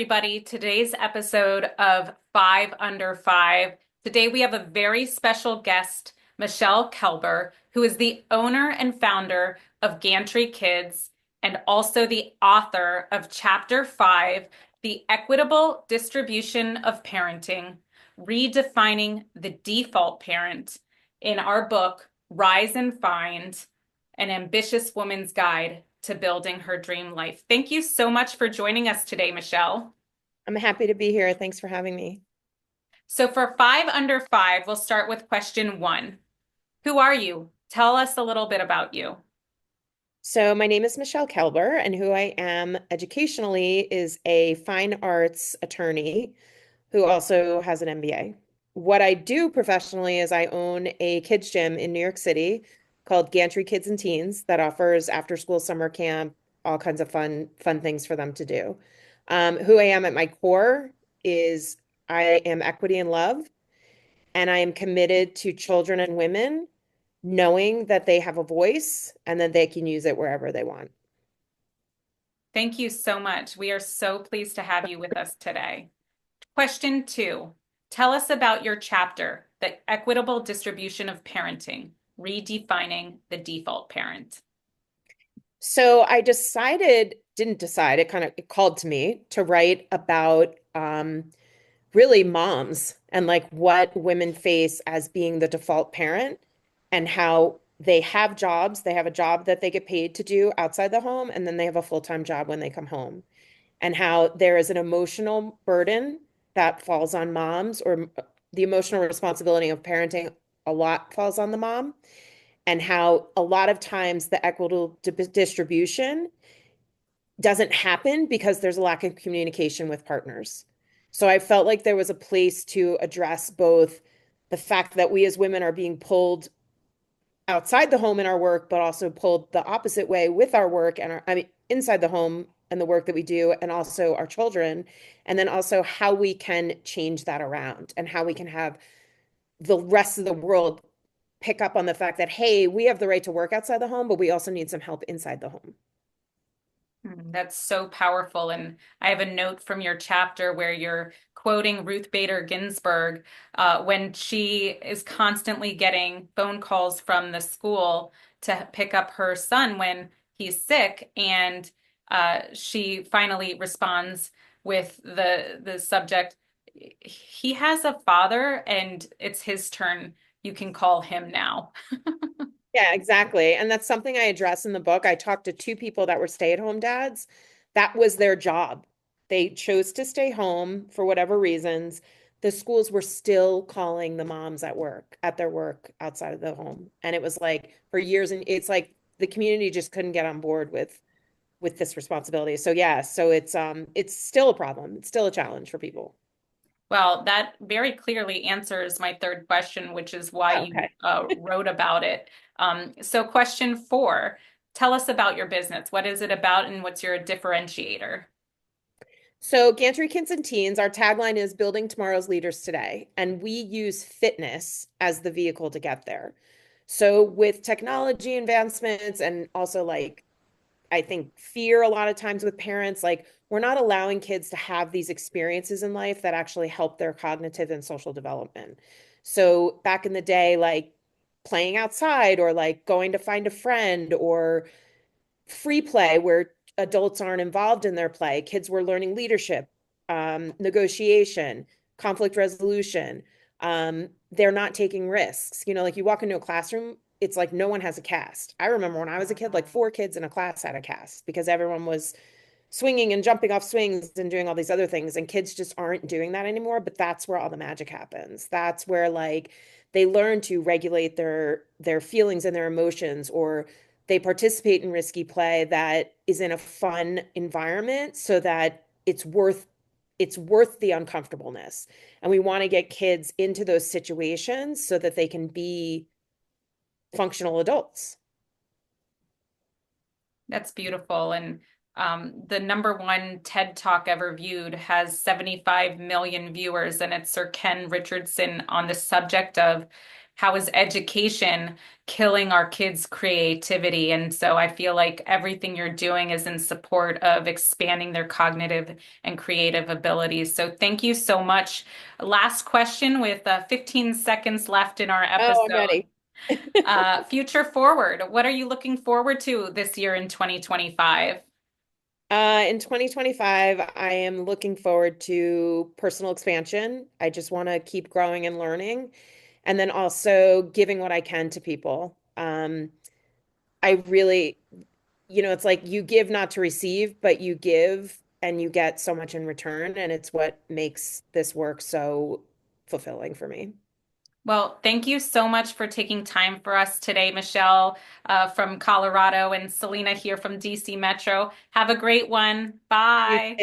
Everybody. Today's episode of Five Under Five. Today we have a very special guest, Michele Kelber, who is the owner and founder of Gantry Kids and also the author of Chapter 5, The Equitable Distribution of Parenting, Redefining the Default Parent, in our book, Rise and Find, An Ambitious Woman's Guide to Building Her Dream Life. Thank you so much for joining us today, Michele. I'm happy to be here. Thanks for having me. So for Five Under Five, we'll start with question one. Who are you? Tell us a little bit about you. So, my name is Michele Kelber, and who I am educationally is a fine arts attorney who also has an MBA. What I do professionally is I own a kids gym in New York City called Gantry Kids and Teens that offers after school summer camp, all kinds of fun things for them to do. Who I am at my core is I am equity and love, and I am committed to children and women knowing that they have a voice and that they can use it wherever they want. Thank you so much. We are so pleased to have you with us today. Question two. Tell us about your chapter, The Equitable Distribution of Parenting, Redefining the Default Parent. So I didn't decide, it called to me to write about really moms and like what women face as being the default parent and how they have jobs. They have a job that they get paid to do outside the home, and then they have a full-time job when they come home, and how there is an emotional burden that falls on moms, or the emotional responsibility of parenting a lot falls on the mom, and how a lot of times the equitable distribution doesn't happen because there's a lack of communication with partners. So I felt like there was a place to address both the fact that we as women are being pulled outside the home in our work, but also pulled the opposite way with our work and inside the home and the work that we do, and also our children, and then also how we can change that around and how we can have the rest of the world pick up on the fact that, hey, we have the right to work outside the home, but we also need some help inside the home. That's so powerful. And I have a note from your chapter where you're quoting Ruth Bader Ginsburg when she is constantly getting phone calls from the school to pick up her son when he's sick. And she finally responds with the subject, he has a father and it's his turn. You can call him now. Yeah, exactly. And that's something I address in the book. I talked to two people that were stay-at-home dads. That was their job. They chose to stay home for whatever reasons. The schools were still calling the moms at their work outside of the home. And it was like for years, and it's like the community just couldn't get on board with this responsibility. So yeah, so it's still a problem. It's still a challenge for people. Well, that very clearly answers my third question, which is why Oh, you okay. wrote about it. So question four, tell us about your business. What is it about and what's your differentiator? So, Gantry Kids and Teens, our tagline is building tomorrow's leaders today. And we use fitness as the vehicle to get there. So, with technology advancements and also like, I think fear a lot of times with parents, like we're not allowing kids to have these experiences in life that actually help their cognitive and social development. So, back in the day, like playing outside or like going to find a friend or free play where adults aren't involved in their play. Kids were learning leadership, negotiation, conflict resolution. They're not taking risks. You know, like you walk into a classroom, it's like no one has a cast. I remember when I was a kid, like four kids in a class had a cast because everyone was swinging and jumping off swings and doing all these other things. And kids just aren't doing that anymore. But that's where all the magic happens. That's where like they learn to regulate their feelings and their emotions, or they participate in risky play that is in a fun environment so that it's worth the uncomfortableness. And we want to get kids into those situations so that they can be functional adults. That's beautiful. And the number one TED Talk ever viewed has 75 million viewers, and it's Sir Ken Richardson on the subject of how is education killing our kids' creativity? And so I feel like everything you're doing is in support of expanding their cognitive and creative abilities. So thank you so much. Last question with 15 seconds left in our Oh, I'm episode. ready. Future forward, what are you looking forward to this year in 2025? In 2025, I am looking forward to personal expansion. I just want to keep growing and learning, and then also giving what I can to people. I really, it's like you give not to receive, but you give and you get so much in return, and it's what makes this work so fulfilling for me. Well, thank you so much for taking time for us today, Michelle, from Colorado, and Selena here from DC Metro. Have a great one. You Bye.